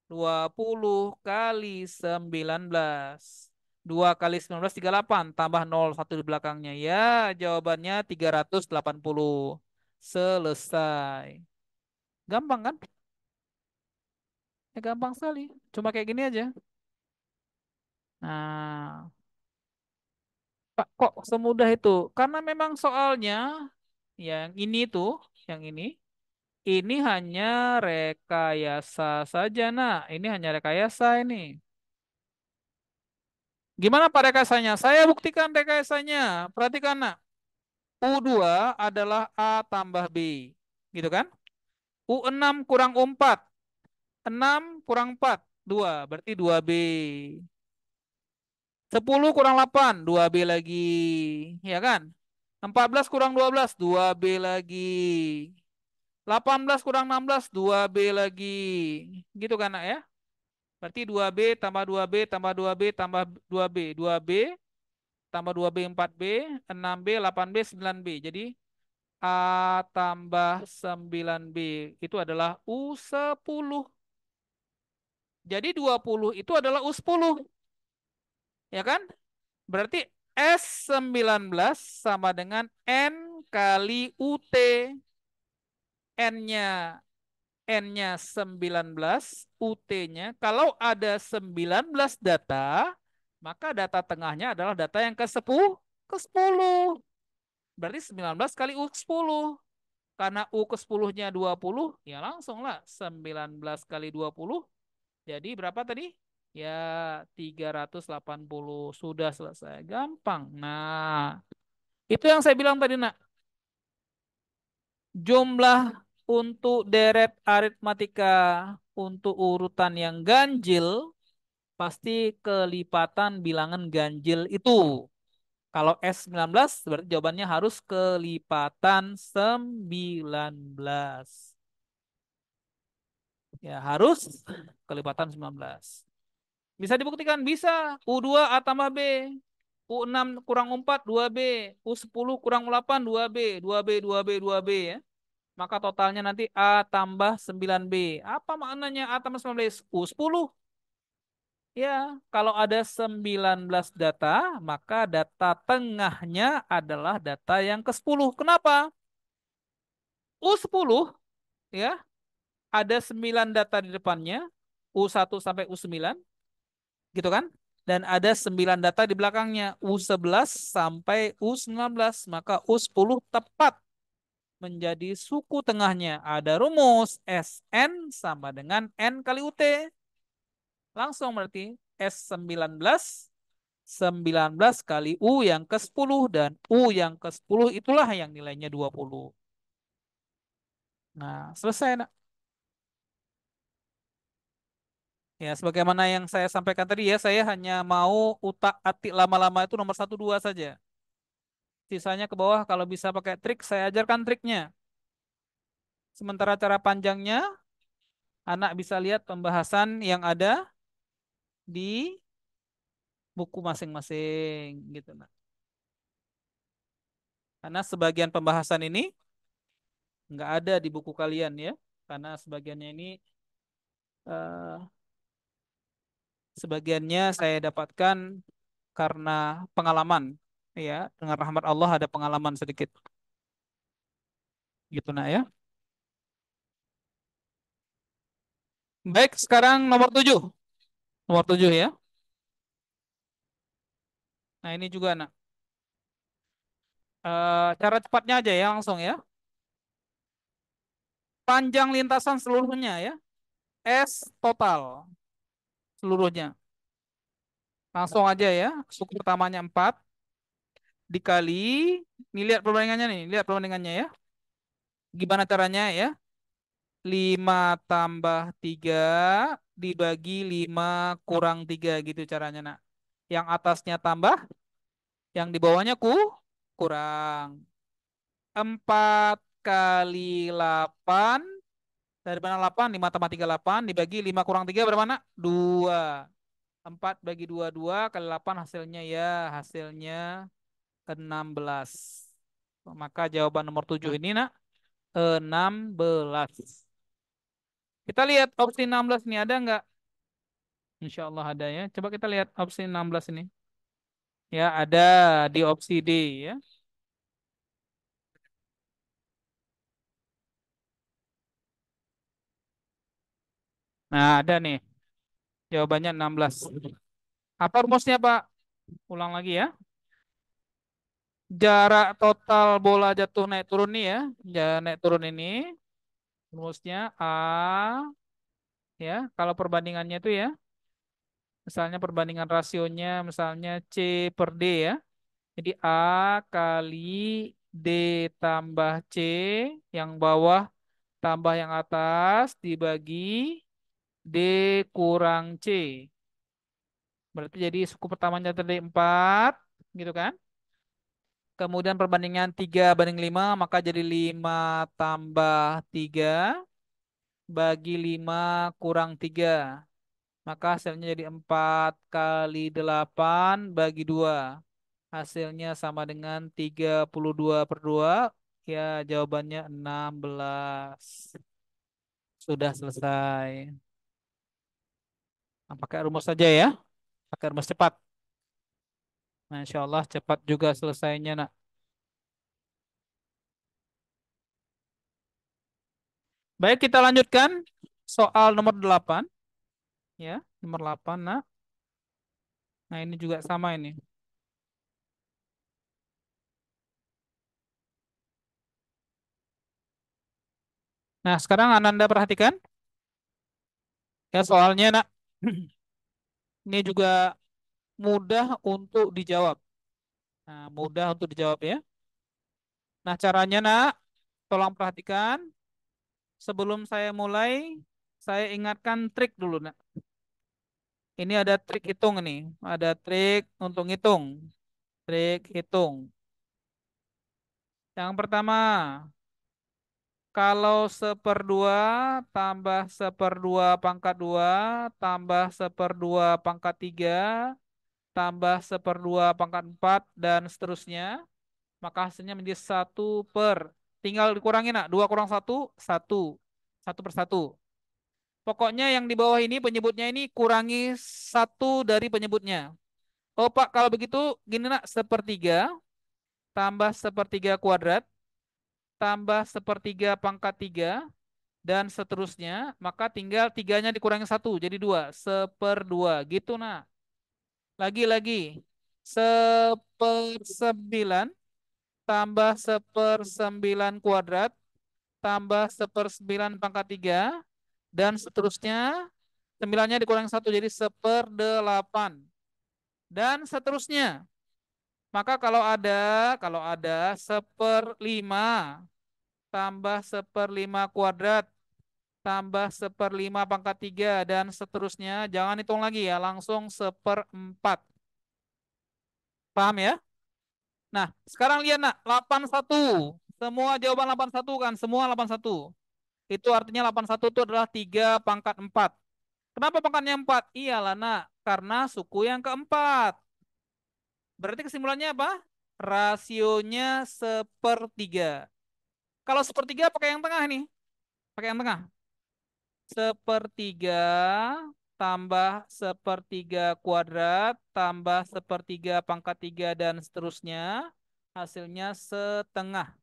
20 kali 19. 2 kali 19, 38. Tambah 0, 1 di belakangnya. Ya, jawabannya 380. Selesai. Gampang kan? Ya gampang sekali. Cuma kayak gini aja. Nah, Pak, kok semudah itu? Karena memang soalnya yang ini tuh, yang ini hanya rekayasa saja, nah. Ini hanya rekayasa ini. Gimana Pak rekayasanya? Saya buktikan rekayasanya. Perhatikan, nak. U2 adalah A tambah B. Gitu kan? U6 kurang U4. 6 kurang 4. 2. Berarti 2B. 10 kurang 8, 2B lagi. Ya kan? 14 kurang 12, 2B lagi. 18 kurang 16, 2B lagi. Gitu kan, nak ya? Berarti 2B tambah 2B tambah 2B tambah 2B. 2B tambah 2B 4B, 6B, 8B, 9B. Jadi A tambah 9B itu adalah U10. Jadi 20 itu adalah U10. Ya kan? Berarti S19 sama dengan N kali UT. N-nya N-nya 19, UT-nya. Kalau ada 19 data, maka data tengahnya adalah data yang ke-10. Ke-10. Berarti 19 kali U10. Karena U ke-10-nya 20, ya langsunglah 19 kali 20. Jadi berapa tadi? Ya 380. Sudah selesai. Gampang. Nah, itu yang saya bilang tadi, nak. Jumlah untuk deret aritmatika untuk urutan yang ganjil pasti kelipatan bilangan ganjil itu. Kalau S19 berarti jawabannya harus kelipatan 19. Ya, harus kelipatan 19. Bisa dibuktikan? Bisa. U2 A tambah B. U6 kurang 4 2B. U10 kurang 8 2B. 2B, 2B, 2B ya. Maka totalnya nanti A tambah 9B. Apa maknanya A tambah 19? U10. Ya, kalau ada 19 data, maka data tengahnya adalah data yang ke-10. Kenapa? U10 ya, ada 9 data di depannya, U1 sampai U9, gitu kan? Dan ada 9 data di belakangnya, U11 sampai U19, maka U10 tepat menjadi suku tengahnya. Ada rumus SN sama dengan N kali UT. Langsung berarti S19, 19 kali U yang ke-10 dan U yang ke-10 itulah yang nilainya 20. Nah, selesai, nak. Ya, sebagaimana yang saya sampaikan tadi ya, saya hanya mau utak-atik lama-lama itu nomor 1, 2 saja. Sisanya ke bawah kalau bisa pakai trik, saya ajarkan triknya. Sementara cara panjangnya, anak bisa lihat pembahasan yang ada di buku masing-masing gitu, nak. Karena sebagian pembahasan ini nggak ada di buku kalian ya. Karena sebagiannya ini eh, sebagiannya saya dapatkan karena pengalaman ya. Dengan rahmat Allah ada pengalaman sedikit. Gitu nak ya. Baik, sekarang nomor 7. Nomor 7 ya. Nah, ini juga nak. Cara cepatnya aja ya langsung ya. Panjang lintasan seluruhnya ya. S total seluruhnya. Langsung aja ya. Suku pertamanya 4 dikali. Nih lihat perbandingannya nih. Lihat perbandingannya ya. Gimana caranya ya? 5 tambah 3 dibagi 5 kurang 3 gitu caranya nak. Yang atasnya tambah, yang di bawahnya kurang. 4 kali 8. Dari mana 8? 5 tambah 3 8 dibagi 5 kurang 3 berapa nak? 2. 4 bagi 2 2 kali 8 hasilnya ya, hasilnya 16. Maka jawaban nomor 7 ini nak 16. Kita lihat opsi 16 ini ada nggak? Insya Allah ada ya. Coba kita lihat opsi 16 ini. Ya, ada di opsi D ya. Nah, ada nih. Jawabannya 16. Apa rumusnya, Pak? Ulang lagi ya. Jarak total bola jatuh naik turun nih ya. Jarak naik turun ini. Rumusnya A ya. Kalau perbandingannya itu ya. Misalnya perbandingan rasionya misalnya C per D ya. Jadi A kali D tambah C yang bawah tambah yang atas dibagi D kurang C. Berarti jadi suku pertamanya tadi 4, gitu kan? Kemudian perbandingan 3 banding 5, maka jadi 5 tambah 3 bagi 5 kurang 3. Maka hasilnya jadi 4 kali 8 bagi 2. Hasilnya sama dengan 32/2. Ya, jawabannya 16. Sudah selesai. Nah, pakai rumus saja ya. Pakai rumus cepat. Nah, insya Allah cepat juga selesainya, nak. Baik, kita lanjutkan soal nomor 8. Ya, nomor 8, nak. Nah, ini juga sama ini. Nah, sekarang Ananda perhatikan. Ya, soalnya, nak. Ini juga mudah untuk dijawab. Nah, mudah untuk dijawab ya. Nah, caranya, nak. Tolong perhatikan. Sebelum saya mulai, saya ingatkan trik dulu, nak. Ini ada trik hitung nih. Ada trik untuk hitung. Trik hitung. Yang pertama, kalau seperdua tambah seperdua pangkat 2 tambah seperdua pangkat 3 tambah seperdua pangkat 4 dan seterusnya, maka hasilnya menjadi 1 per. Tinggal dikurangi nak. 2 kurang 1, 1. 1/1. Pokoknya yang di bawah ini penyebutnya ini kurangi 1 dari penyebutnya. Oh Pak, kalau begitu gini nak, sepertiga tambah sepertiga kuadrat tambah sepertiga pangkat 3 dan seterusnya, maka tinggal tiganya dikurangi 1 jadi 2, 1/2 gitu nah. Lagi-lagi 1/9 tambah 1/9 kuadrat tambah 1/9 pangkat 3 dan seterusnya, 9-nya dikurangi 1 jadi 1/8 dan seterusnya. Maka kalau ada 1/5 tambah 1/5 kuadrat tambah 1/5 pangkat 3 dan seterusnya, jangan hitung lagi ya, langsung 1/4. Paham ya? Nah, sekarang lihat nak, 81. Semua jawaban 81 kan? Semua 81. Itu artinya 81 itu adalah 3 pangkat 4. Kenapa pangkatnya 4? Iyalah nak, karena suku yang keempat. Berarti kesimpulannya apa? rasionya sepertiga. Kalau sepertiga pakai yang tengah nih. Pakai yang tengah. Sepertiga tambah sepertiga kuadrat tambah sepertiga pangkat tiga dan seterusnya. Hasilnya setengah.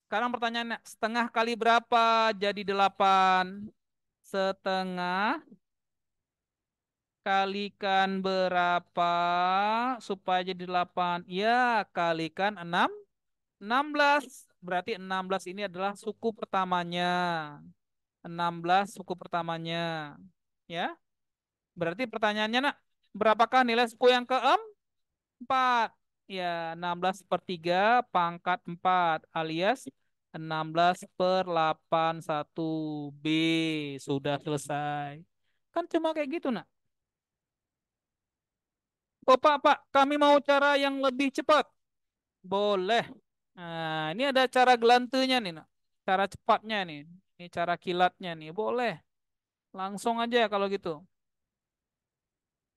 Sekarang pertanyaannya, setengah kali berapa jadi 8? Setengah kalikan berapa supaya jadi 8? Ya, kalikan 16. Berarti 16 ini adalah suku pertamanya. 16 suku pertamanya. Ya, berarti pertanyaannya nak, berapakah nilai suku yang keempat? Ya, 16 per 3 pangkat 4 alias 16 per 81 B. Sudah selesai. Kan cuma kayak gitu nak. Oh Pak, kami mau cara yang lebih cepat. Boleh. Nah, ini ada cara gelantunya nih nak. Cara cepatnya nih. Ini cara kilatnya nih. Boleh. Langsung aja kalau gitu.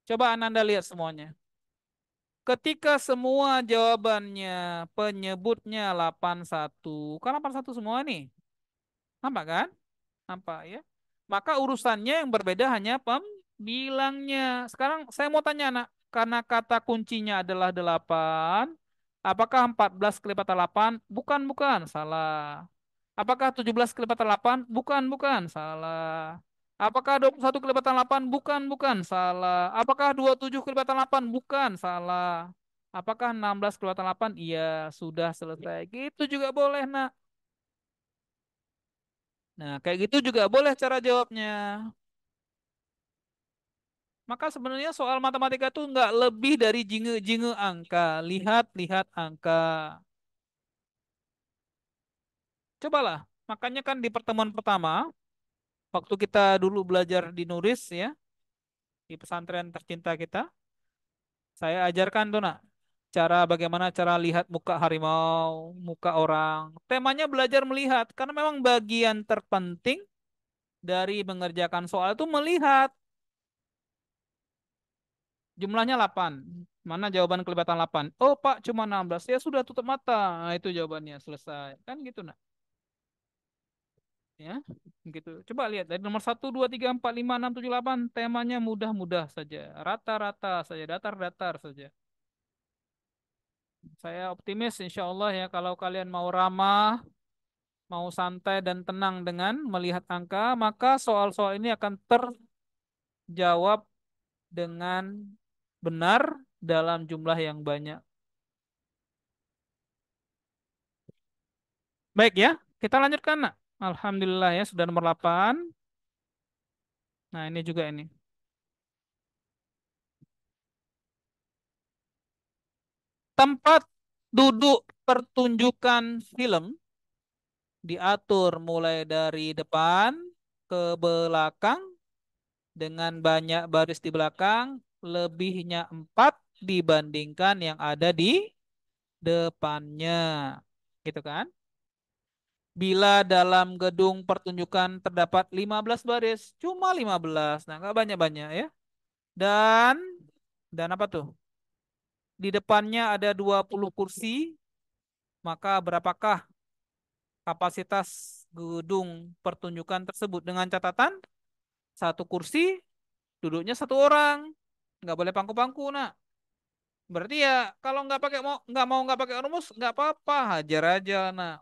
Coba Ananda lihat semuanya. Ketika semua jawabannya penyebutnya 81, kan 81 semua nih. Nampak kan? Nampak ya. Maka urusannya yang berbeda hanya pembilangnya. Sekarang saya mau tanya nak, karena kata kuncinya adalah 8, apakah 14 kelipatan 8? Bukan, bukan, salah. Apakah 17 kelipatan 8? Bukan, bukan, salah. Apakah 21 kelipatan 8? Bukan, bukan, salah. Apakah 27 kelipatan 8? Bukan, salah. Apakah 16 kelipatan 8? Iya, sudah selesai. Gitu juga boleh, nak. Nah, kayak gitu juga boleh cara jawabnya. Maka sebenarnya soal matematika tuh nggak lebih dari jinge-jinge angka. Lihat-lihat angka. Cobalah. Makanya kan di pertemuan pertama, waktu kita dulu belajar di Nuris ya, di pesantren tercinta kita, saya ajarkan tuh nak, cara bagaimana cara lihat muka harimau, muka orang. Temanya belajar melihat, karena memang bagian terpenting dari mengerjakan soal itu melihat. Jumlahnya 8. Mana jawaban kelihatan 8? Oh Pak, cuma 16. Ya sudah tutup mata. Nah, itu jawabannya selesai. Kan gitu nak. Ya, gitu. Coba lihat dari nomor 1, 2, 3, 4, 5, 6, 7, 8. Temanya mudah-mudah saja. Rata-rata saja, datar-datar saja. Saya optimis insya Allah ya kalau kalian mau ramah, mau santai dan tenang dengan melihat angka, maka soal-soal ini akan terjawab dengan benar dalam jumlah yang banyak. Baik ya, kita lanjutkan nak. Alhamdulillah ya sudah nomor 8. Nah ini juga ini. Tempat duduk pertunjukan film diatur mulai dari depan ke belakang dengan banyak baris di belakang, lebihnya 4 dibandingkan yang ada di depannya. Gitu kan? Bila dalam gedung pertunjukan terdapat 15 baris, cuma 15. Nah, nggak banyak-banyak ya. Dan apa tuh? Di depannya ada 20 kursi, maka berapakah kapasitas gedung pertunjukan tersebut dengan catatan satu kursi duduknya satu orang, nggak boleh pangku-pangku nak. Berarti ya kalau nggak pakai rumus nggak apa-apa, hajar aja nak.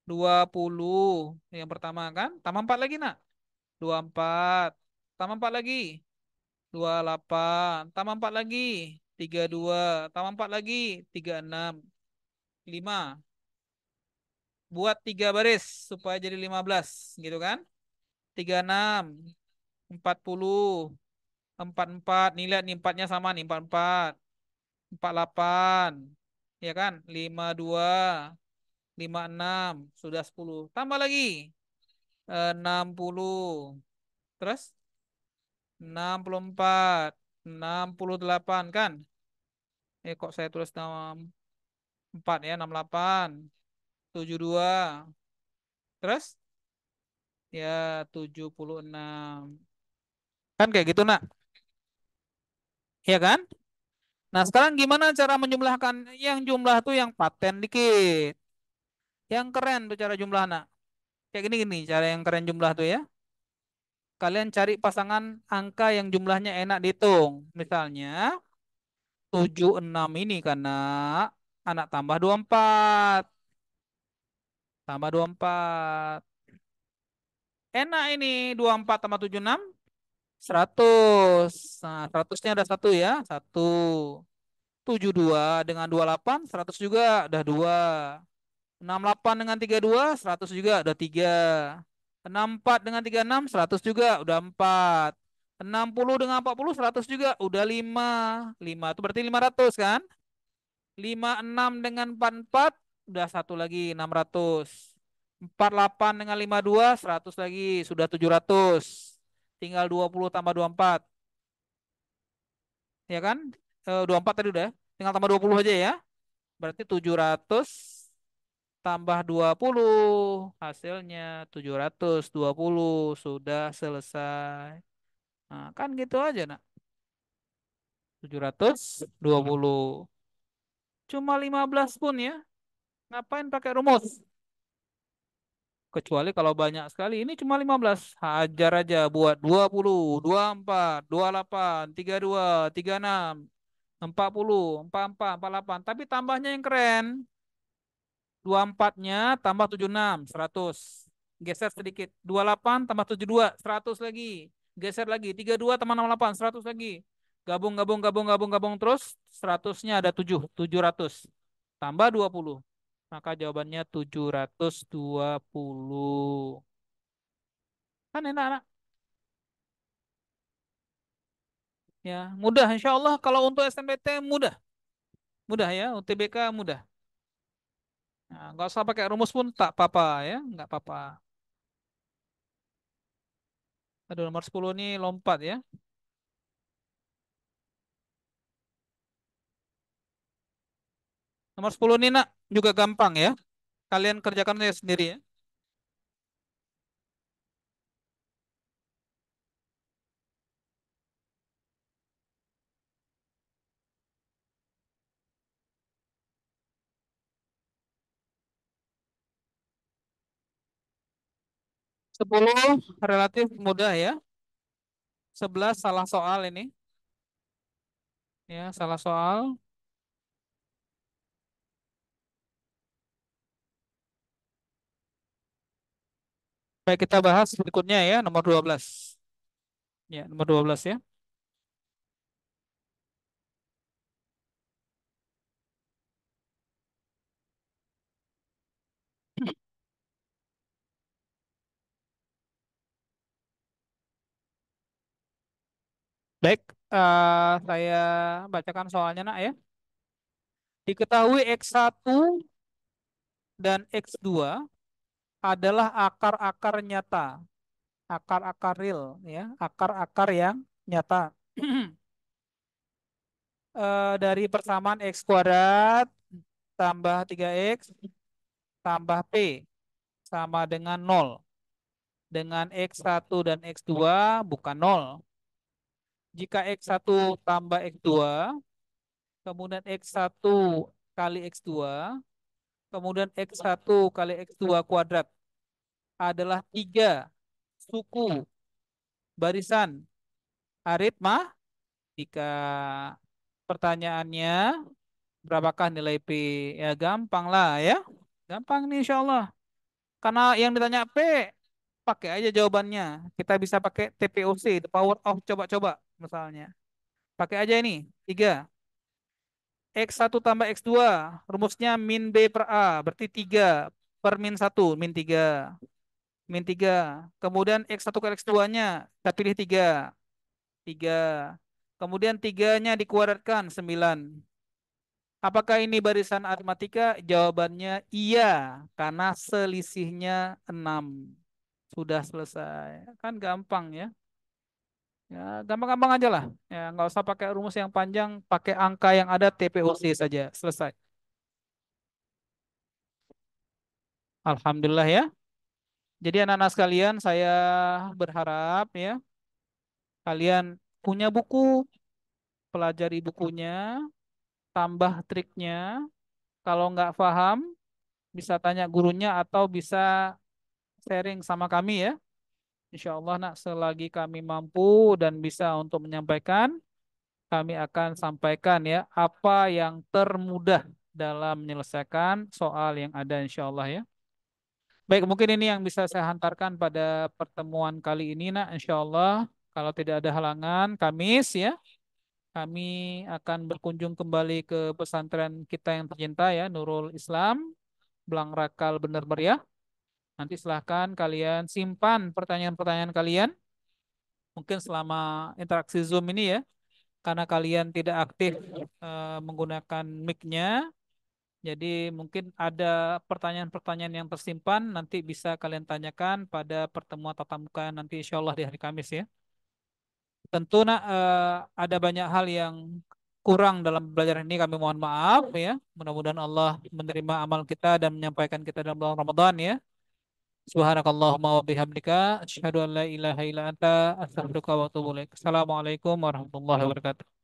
20 yang pertama kan, tambah 4 lagi nak. 24 tambah 4 lagi, 28 tambah 4 lagi, 32 tambah 4 lagi, 36, 5. Buat 3 baris supaya jadi 15 gitu kan. 36, 40, 44. Nih lihat nih empatnya sama nih, 44, 48. Ya kan? 52, 56, sudah 10. Tambah lagi 60. Terus 64, 68 kan? Kok saya tulis nama 4 ya, 68, 72. Terus ya 76. Kan kayak gitu nak. Iya kan? Nah, sekarang gimana cara menjumlahkan yang jumlah tuh yang paten dikit. Yang keren tuh cara jumlah anak. Kayak gini gini cara yang keren jumlah tuh ya. Kalian cari pasangan angka yang jumlahnya enak dihitung. Misalnya 76 ini karena anak tambah 24. Tambah 24. Enak ini 24 tambah 76 100. Nah, 100-nya ada satu ya. Satu. 72 dengan 28 100 juga udah dua. 68 dengan 32 100 juga udah tiga. 64 dengan 36 100 juga udah empat. 60 dengan 40 100 juga udah lima. Lima itu berarti 500 kan? 56 dengan 44 udah satu lagi 600. 48 dengan 52 100 lagi sudah 700. Tinggal 20 tambah 24 ya kan? 24 tadi udah. Tinggal tambah 20 aja ya. Berarti 700 tambah 20 hasilnya 720 sudah selesai. Nah, kan gitu aja nak. 720 cuma 15 pun ya. Ngapain pakai rumus? Kecuali kalau banyak sekali. Ini cuma 15. Hajar aja buat 20, 24, 28, 32, 36, 40, 44, 48. Tapi tambahnya yang keren. 24-nya tambah 76, 100. Geser sedikit. 28 tambah 72, 100 lagi. Geser lagi. 32 tambah 68, 100 lagi. Gabung, gabung, gabung, gabung, gabung terus. 100-nya ada 7, 700. Tambah 20. Maka jawabannya 720. Kan enak, anak. Ya, mudah. Insya Allah kalau untuk SNBT mudah. Mudah ya. UTBK mudah. Nah, nggak usah pakai rumus pun tak apa-apa ya. Nggak apa-apa. Aduh, nomor 10 ini lompat ya. Nomor 10 ini nak juga gampang ya. Kalian kerjakan aja sendiri ya. 10 relatif mudah ya. 11 salah soal ini. Ya, salah soal. Baik, kita bahas berikutnya ya, nomor 12. Ya, nomor 12 ya. Baik, saya bacakan soalnya nak ya. Diketahui X1 dan X2 adalah akar-akar nyata, akar-akar real ya, akar-akar yang nyata. Dari persamaan X kuadrat tambah 3X tambah P sama dengan nol. Dengan X1 dan X2 bukan nol. Jika X1 tambah X2, kemudian X1 kali X2, kemudian X1 kali X2 kuadrat adalah tiga suku barisan aritmatika. Pertanyaannya, berapakah nilai P? Ya gampang lah ya. Gampang nih insya Allah. Karena yang ditanya P, pakai aja jawabannya. Kita bisa pakai TPOC, the power of coba-coba misalnya. Pakai aja ini, 3. X1 tambah X2, rumusnya min B per A, berarti 3 per min 1, min 3. Min 3. Kemudian X1 kali X2-nya, kita pilih 3. 3. Kemudian 3-nya dikuadratkan, 9. Apakah ini barisan aritmatika? Jawabannya iya, karena selisihnya 6. Sudah selesai. Kan gampang ya. Ya, gampang-gampang aja lah. Ya, nggak usah pakai rumus yang panjang, pakai angka yang ada TPOC saja. Selesai. Alhamdulillah ya. Jadi anak-anak sekalian, saya berharap ya, kalian punya buku, pelajari bukunya, tambah triknya. Kalau nggak paham, bisa tanya gurunya atau bisa sharing sama kami ya. Insya Allah nak, selagi kami mampu dan bisa untuk menyampaikan, kami akan sampaikan ya apa yang termudah dalam menyelesaikan soal yang ada insya Allah ya. Baik, mungkin ini yang bisa saya hantarkan pada pertemuan kali ini nak. Insya Allah kalau tidak ada halangan, Kamis ya, kami akan berkunjung kembali ke pesantren kita yang tercinta ya, Nurul Islam, Blangrakal Bener Meriah. Nanti silahkan kalian simpan pertanyaan-pertanyaan kalian. Mungkin selama interaksi Zoom ini ya, karena kalian tidak aktif menggunakan mic-nya, jadi mungkin ada pertanyaan-pertanyaan yang tersimpan nanti bisa kalian tanyakan pada pertemuan tatap muka nanti insya Allah di hari Kamis ya. Tentu nak ada banyak hal yang kurang dalam belajar ini kami mohon maaf ya. Mudah-mudahan Allah menerima amal kita dan menyampaikan kita dalam bulan Ramadan ya. Subhanakallahumma wa bihamdika asyhadu an la ilaha illa anta astaghfiruka wa atubu ilaik. Assalamualaikum warahmatullahi wabarakatuh.